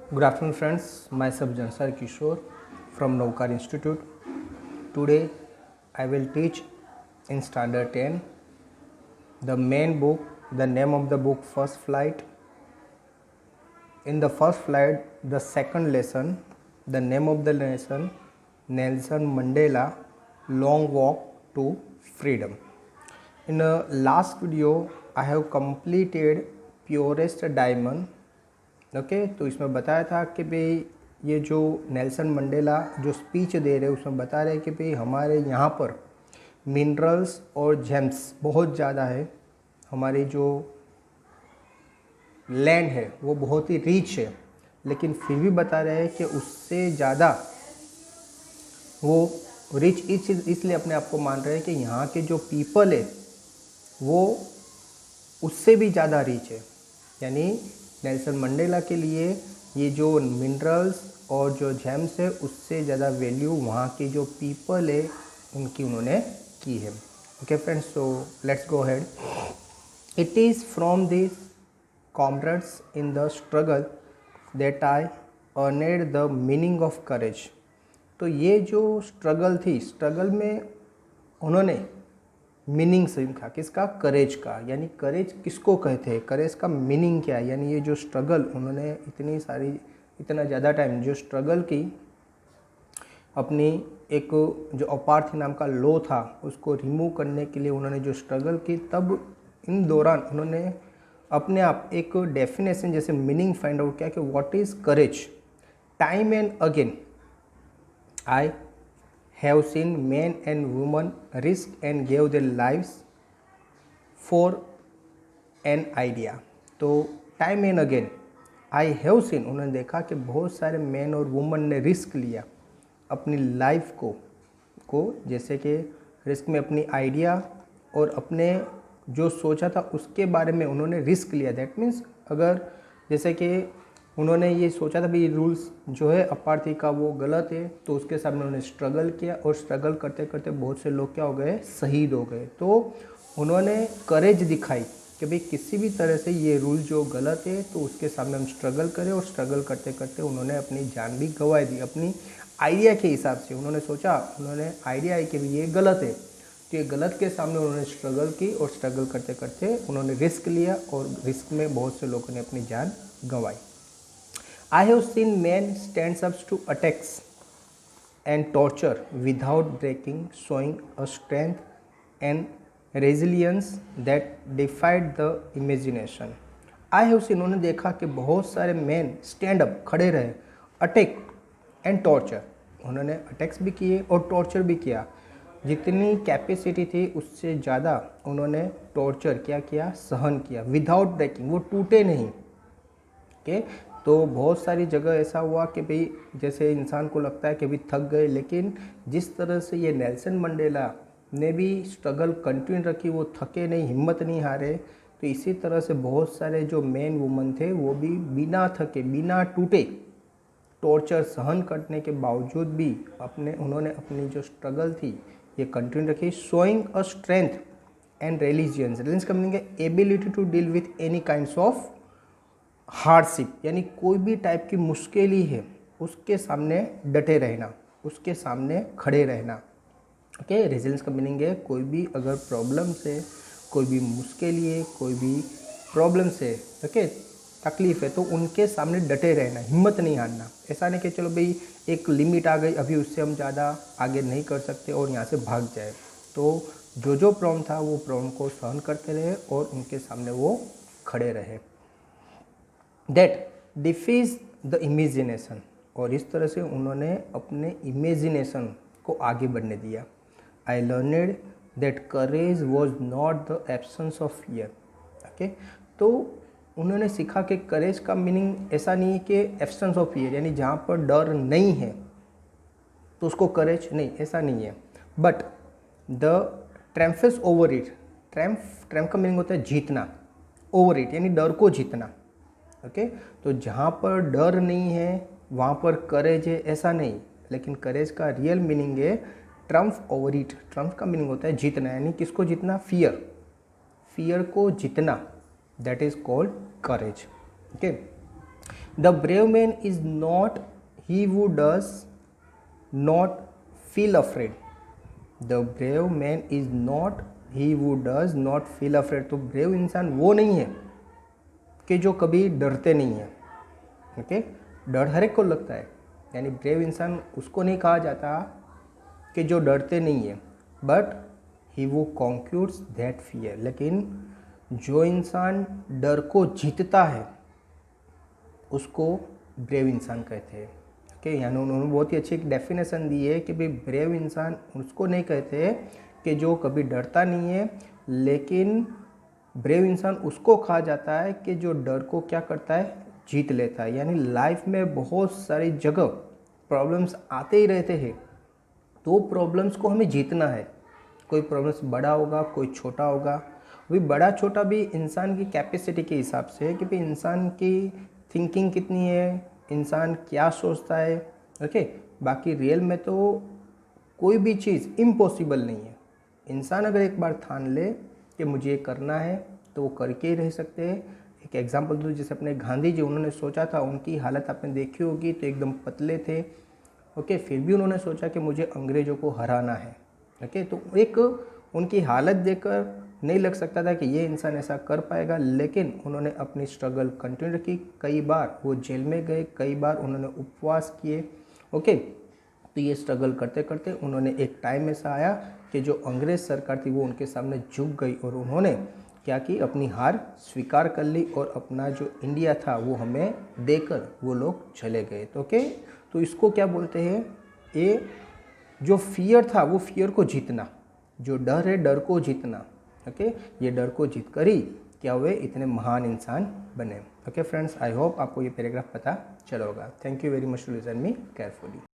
Good afternoon, friends. Myself Jansar Kishore from Navkar Institute. Today, I will teach in Standard 10 the main book. The name of the book, First Flight. In the first flight, the second lesson, the name of the lesson, Nelson Mandela, Long Walk to Freedom. In the last video, I have completed Purest Diamond. Okay तो इसमें बताया था कि भाई ये जो Nelson Mandela जो speech दे रहे हैं उसमें बता रहे हैं कि भाई हमारे यहाँ पर मिनरल्स और जेम्स बहुत ज़्यादा है, हमारी जो लैंड है वो बहुत ही रिच है, लेकिन फिर भी बता रहे हैं कि उससे ज़्यादा वो रिच इसलिए अपने आप को मान रहे हैं कि यहाँ के जो पीपल है वो उससे भी ज़्यादा रिच है। यानी नेल्सन मंडेला के लिए ये जो मिनरल्स और जो जेम्स है उससे ज़्यादा वैल्यू वहाँ के जो पीपल है उनकी उन्होंने की है। Okay friends, so let's go ahead. It is from this comrades in the struggle that I अर्नेड the meaning of courage. तो ये जो स्ट्रगल थी, स्ट्रगल में उन्होंने मीनिंग सीखा, किसका? करेज का। यानी करेज किसको कहते हैं, करेज का मीनिंग क्या है। यानी ये जो स्ट्रगल उन्होंने इतना ज़्यादा टाइम जो स्ट्रगल की, अपनी एक जो अपार्थी नाम का लॉ था उसको रिमूव करने के लिए उन्होंने जो स्ट्रगल की, तब इन दौरान उन्होंने अपने आप एक डेफिनेशन जैसे मीनिंग फाइंड आउट किया कि what is courage. Time and again I have seen men and women risk and gave their lives for an idea। तो time and again I have seen, उन्होंने देखा कि बहुत सारे मैन और वुमन ने रिस्क लिया अपनी लाइफ को जैसे कि रिस्क में अपनी आइडिया और अपने जो सोचा था उसके बारे में उन्होंने रिस्क लिया। दैट मीन्स अगर जैसे कि उन्होंने ये सोचा था भी रूल्स जो है अपार्थी का वो गलत है, तो उसके सामने उन्होंने स्ट्रगल किया और स्ट्रगल करते करते बहुत से लोग क्या हो गए, शहीद हो गए। तो उन्होंने करेज दिखाई कि भाई किसी भी तरह से ये रूल जो गलत है तो उसके सामने हम स्ट्रगल करें, और स्ट्रगल करते करते उन्होंने अपनी जान भी गंवा दी। अपनी आइडिया के हिसाब से उन्होंने सोचा, उन्होंने आइडिया है कि भाई ये गलत है, तो ये गलत के सामने उन्होंने स्ट्रगल की और स्ट्रगल करते करते उन्होंने रिस्क लिया और रिस्क में बहुत से लोगों ने अपनी जान गंवाई। I have seen men stand up to attacks and torture without breaking, showing a strength and resilience that defied the imagination। I have seen, उन्होंने देखा कि बहुत सारे मैन स्टैंड अप खड़े रहे, अटैक एंड टॉर्चर, उन्होंने अटैक्स भी किए और टॉर्चर भी किया। जितनी कैपेसिटी थी उससे ज़्यादा उन्होंने टॉर्चर क्या किया, सहन किया। विदाउट ब्रेकिंग, वो टूटे नहीं। ओके तो बहुत सारी जगह ऐसा हुआ कि भाई जैसे इंसान को लगता है कि भाई थक गए, लेकिन जिस तरह से ये नेल्सन मंडेला ने भी स्ट्रगल कंटिन्यू रखी, वो थके नहीं, हिम्मत नहीं हारे, तो इसी तरह से बहुत सारे जो मैन वुमन थे वो भी बिना थके बिना टूटे टॉर्चर सहन करने के बावजूद भी उन्होंने अपनी जो स्ट्रगल थी ये कंटिन्यू रखी। Showing a strength and resilience का मीनिंग है ability to deal with any kinds of hardship. यानी कोई भी टाइप की मुश्किल ही है उसके सामने डटे रहना, उसके सामने खड़े रहना। ओके रेजिलियंस का मीनिंग है कोई भी अगर प्रॉब्लम से, कोई भी मुश्किल है, कोई भी प्रॉब्लम से ओके तकलीफ है, तो उनके सामने डटे रहना, हिम्मत नहीं हारना। ऐसा नहीं कि चलो भाई एक लिमिट आ गई, अभी उससे हम ज़्यादा आगे नहीं कर सकते और यहाँ से भाग जाए। तो जो प्रॉब्लम था वो प्रॉब्लम को सहन करते रहे और उनके सामने वो खड़े रहे। दैट डिफीज द इमेजिनेशन, और इस तरह से उन्होंने अपने इमेजिनेशन को आगे बढ़ने दिया। I learned that courage was not the absence of fear. Okay तो उन्होंने सीखा कि करेज का मीनिंग ऐसा नहीं है कि एब्सेंस ऑफ फियर, यानी जहाँ पर डर नहीं है तो उसको करेज नहीं, ऐसा नहीं है। बट द ट्रैम्फेस ओवर इट, ट्रैम्फ का मीनिंग होता है जीतना, ओवर इट यानी डर को जीतना। ओके तो जहाँ पर डर नहीं है वहाँ पर करेज है, ऐसा नहीं। लेकिन करेज का रियल मीनिंग है ट्रम्फ ओवर इट। ट्रम्फ का मीनिंग होता है जीतना, यानी किसको जीतना? फियर को जीतना, that is called courage. Okay the brave man is not he who does not feel afraid. The brave man is not he who does not feel afraid. तो ब्रेव इंसान वो नहीं है कि जो कभी डरते नहीं है. ओके, डर हर एक को लगता है, यानी ब्रेव इंसान उसको नहीं कहा जाता कि जो डरते नहीं है, बट ही वो कॉन्क्यूर्स दैट फियर. लेकिन जो इंसान डर को जीतता है उसको ब्रेव इंसान कहते हैं. ओके, यानी उन्होंने बहुत ही अच्छी एक डेफिनेशन दी है कि भाई ब्रेव इंसान उसको नहीं कहते कि जो कभी डरता नहीं है, लेकिन ब्रेव इंसान उसको कहा जाता है कि जो डर को क्या करता है, जीत लेता है. यानी लाइफ में बहुत सारी जगह प्रॉब्लम्स आते ही रहते हैं, तो प्रॉब्लम्स को हमें जीतना है. कोई प्रॉब्लम्स बड़ा होगा, कोई छोटा होगा. वही बड़ा छोटा भी इंसान की कैपेसिटी के हिसाब से है कि भाई इंसान की थिंकिंग कितनी है, इंसान क्या सोचता है. ओके, बाकी रियल में तो कोई भी चीज़ इम्पॉसिबल नहीं है. इंसान अगर एक बार ठान ले कि मुझे ये करना है तो वो करके ही रह सकते हैं. एक एग्जांपल दूँ, जैसे अपने गांधी जी, उन्होंने सोचा था, उनकी हालत आपने देखी होगी, तो एकदम पतले थे. ओके, फिर भी उन्होंने सोचा कि मुझे अंग्रेज़ों को हराना है. ओके, तो एक उनकी हालत देखकर नहीं लग सकता था कि ये इंसान ऐसा कर पाएगा, लेकिन उन्होंने अपनी स्ट्रगल कंटिन्यू रखी. कई बार वो जेल में गए, कई बार उन्होंने उपवास किए. ओके, तो ये स्ट्रगल करते करते उन्होंने एक टाइम ऐसा आया कि जो अंग्रेज़ सरकार थी वो उनके सामने झुक गई, और उन्होंने क्या की, अपनी हार स्वीकार कर ली, और अपना जो इंडिया था वो हमें देकर वो लोग चले गए. तो ओके, तो इसको क्या बोलते हैं, ये जो फियर था वो फियर को जीतना, जो डर है डर को जीतना. ओके, ये डर को जीत कर ही क्या हुए, इतने महान इंसान बने. ओके फ्रेंड्स, आई होप आपको ये पैराग्राफ पता चला होगा. Thank you very much to listen me carefully.